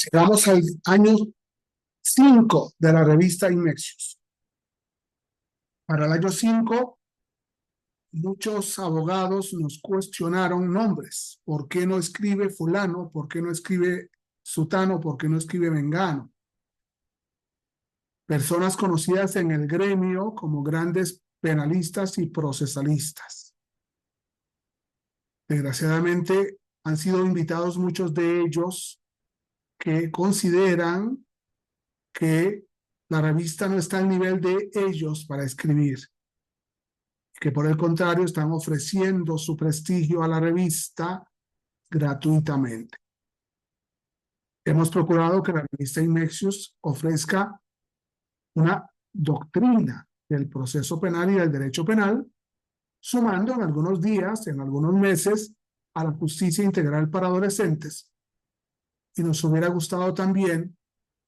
Llegamos al año 5 de la revista Inmexios. Para el año 5, muchos abogados nos cuestionaron nombres. ¿Por qué no escribe fulano? ¿Por qué no escribe sutano? ¿Por qué no escribe mengano? Personas conocidas en el gremio como grandes penalistas y procesalistas. Desgraciadamente han sido invitados muchos de ellos que consideran que la revista no está al nivel de ellos para escribir, que por el contrario están ofreciendo su prestigio a la revista gratuitamente. Hemos procurado que la revista Inmexius ofrezca una doctrina del proceso penal y del derecho penal, sumando en algunos días, en algunos meses, a la justicia integral para adolescentes. Y nos hubiera gustado también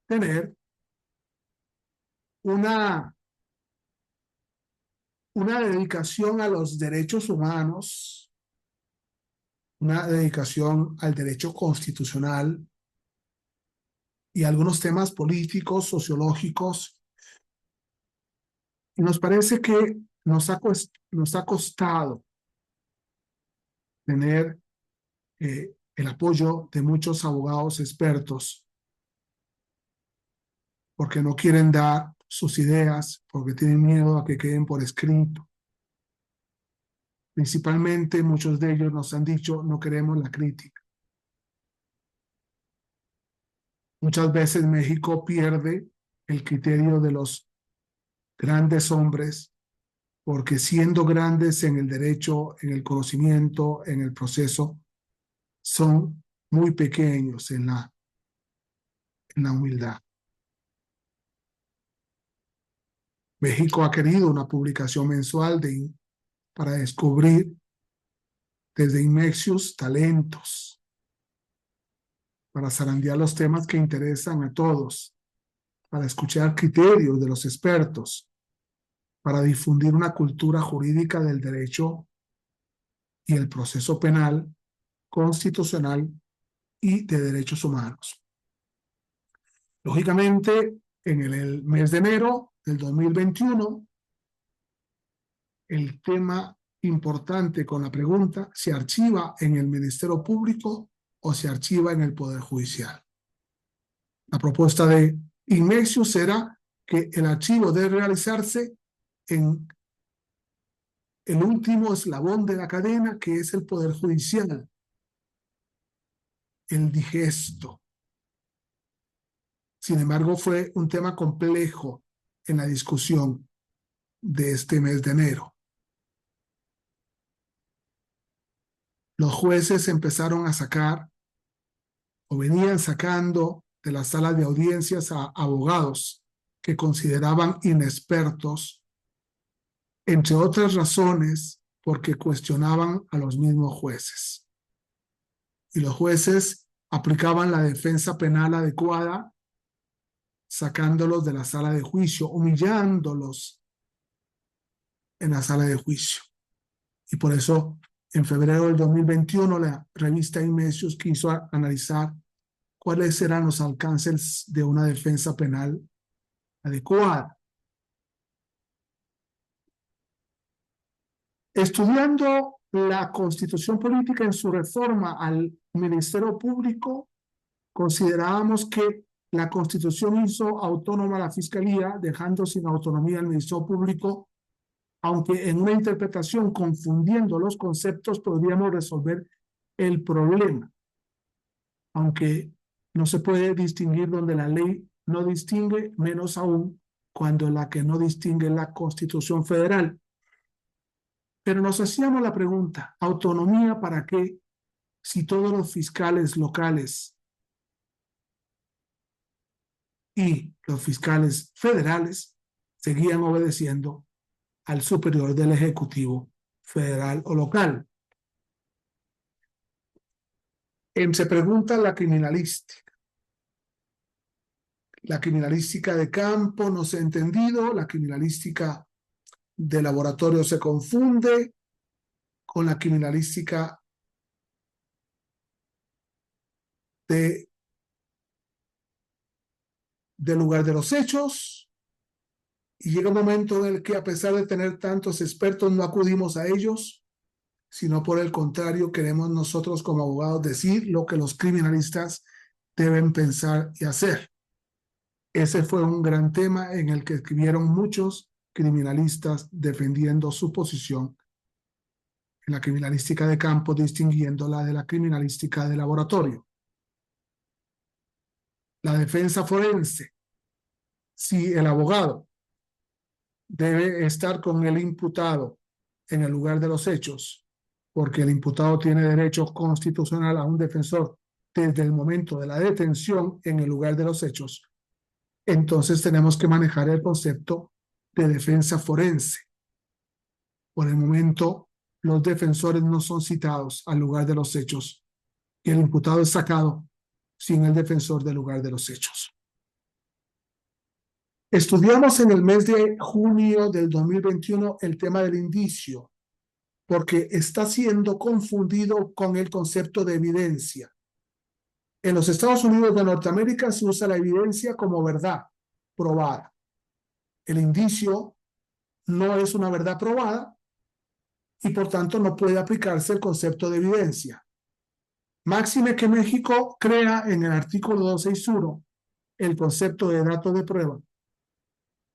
tener una, una dedicación a los derechos humanos, una dedicación al derecho constitucional y algunos temas políticos, sociológicos. Y nos parece que nos ha costado tener el apoyo de muchos abogados expertos porque no quieren dar sus ideas, porque tienen miedo a que queden por escrito. Principalmente muchos de ellos nos han dicho no queremos la crítica. Muchas veces México pierde el criterio de los grandes hombres porque siendo grandes en el derecho, en el conocimiento, en el proceso, son muy pequeños en la humildad. México ha querido una publicación mensual para descubrir desde Inmexius talentos, para zarandear los temas que interesan a todos, para escuchar criterios de los expertos, para difundir una cultura jurídica del derecho y el proceso penal, constitucional y de derechos humanos. Lógicamente, en el mes de enero del 2021, el tema importante con la pregunta se archiva en el Ministerio Público o se archiva en el Poder Judicial. La propuesta de Inmexius era que el archivo debe realizarse en el último eslabón de la cadena, que es el Poder Judicial, el digesto. Sin embargo, fue un tema complejo en la discusión de este mes de enero. Los jueces empezaron a sacar o venían sacando de las salas de audiencias a abogados que consideraban inexpertos, entre otras razones porque cuestionaban a los mismos jueces. Y los jueces aplicaban la defensa penal adecuada, sacándolos de la sala de juicio, humillándolos en la sala de juicio. Y por eso, en febrero del 2021, la revista Inmexius quiso analizar cuáles eran los alcances de una defensa penal adecuada. Estudiando la Constitución Política en su reforma al Ministerio Público, considerábamos que la Constitución hizo autónoma a la Fiscalía, dejando sin autonomía al Ministerio Público, aunque en una interpretación confundiendo los conceptos podríamos resolver el problema, aunque no se puede distinguir donde la ley no distingue, menos aún cuando la que no distingue es la Constitución Federal. Pero nos hacíamos la pregunta, ¿autonomía para qué si todos los fiscales locales y los fiscales federales seguían obedeciendo al superior del Ejecutivo federal o local? Se pregunta la criminalística. La criminalística de campo no se ha entendido, la criminalística de laboratorio se confunde con la criminalística de del lugar de los hechos, y llega un momento en el que, a pesar de tener tantos expertos, no acudimos a ellos, sino por el contrario, queremos nosotros como abogados decir lo que los criminalistas deben pensar y hacer. Ese fue un gran tema en el que escribieron muchos criminalistas defendiendo su posición en la criminalística de campo, distinguiéndola de la criminalística de laboratorio. La defensa forense, si el abogado debe estar con el imputado en el lugar de los hechos, porque el imputado tiene derecho constitucional a un defensor desde el momento de la detención en el lugar de los hechos, entonces tenemos que manejar el concepto de defensa forense. Por el momento, los defensores no son citados al lugar de los hechos y el imputado es sacado sin el defensor del lugar de los hechos. Estudiamos en el mes de junio del 2021 el tema del indicio, porque está siendo confundido con el concepto de evidencia. En los Estados Unidos de Norteamérica se usa la evidencia como verdad probada. El indicio no es una verdad probada y por tanto no puede aplicarse el concepto de evidencia. Máxime que México crea en el artículo 261 el concepto de dato de prueba,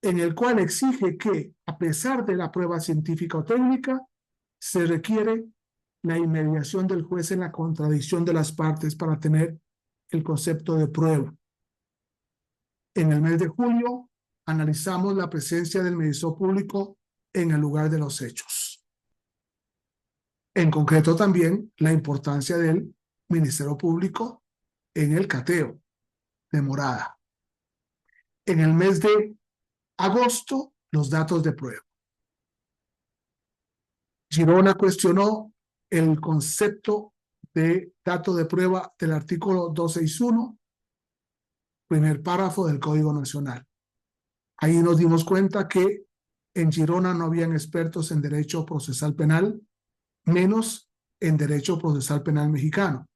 en el cual exige que, a pesar de la prueba científica o técnica, se requiere la inmediación del juez en la contradicción de las partes para tener el concepto de prueba. En el mes de julio analizamos la presencia del Ministerio Público en el lugar de los hechos. En concreto también la importancia del Ministerio Público en el cateo de morada. En el mes de agosto, los datos de prueba. Girona cuestionó el concepto de dato de prueba del artículo 261, primer párrafo del Código Nacional. Ahí nos dimos cuenta que en Girona no habían expertos en derecho procesal penal, menos en derecho procesal penal mexicano.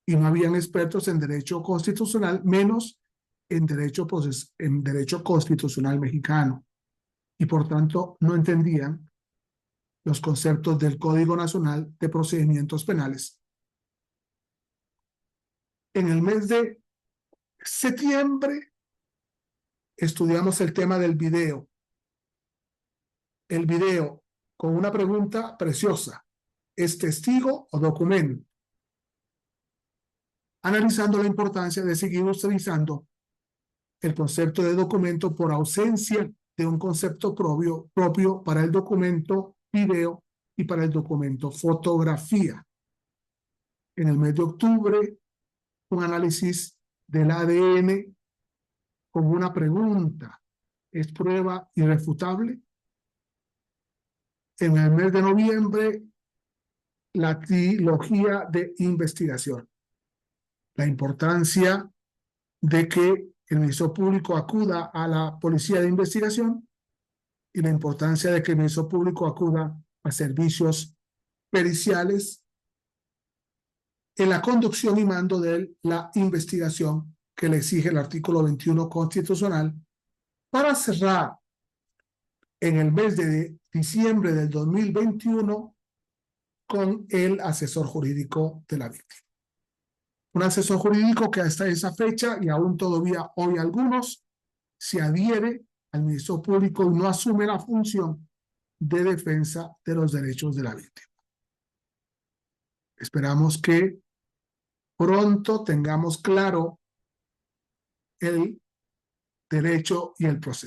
Y no habían expertos en derecho constitucional, menos en derecho constitucional mexicano. Y por tanto no entendían los conceptos del Código Nacional de Procedimientos Penales. En el mes de septiembre estudiamos el tema del video. El video con una pregunta preciosa: ¿es testigo o documento? Analizando la importancia de seguir utilizando el concepto de documento por ausencia de un concepto propio para el documento video y para el documento fotografía. En el mes de octubre, un análisis del ADN con una pregunta: ¿es prueba irrefutable? En el mes de noviembre, la trilogía de investigación. La importancia de que el Ministerio Público acuda a la Policía de Investigación y la importancia de que el Ministerio Público acuda a servicios periciales en la conducción y mando de la investigación que le exige el artículo 21 constitucional, para cerrar en el mes de diciembre del 2021 con el asesor jurídico de la víctima. Un asesor jurídico que hasta esa fecha, y aún todavía hoy algunos, se adhiere al Ministerio Público y no asume la función de defensa de los derechos de la víctima. Esperamos que pronto tengamos claro el derecho y el proceso.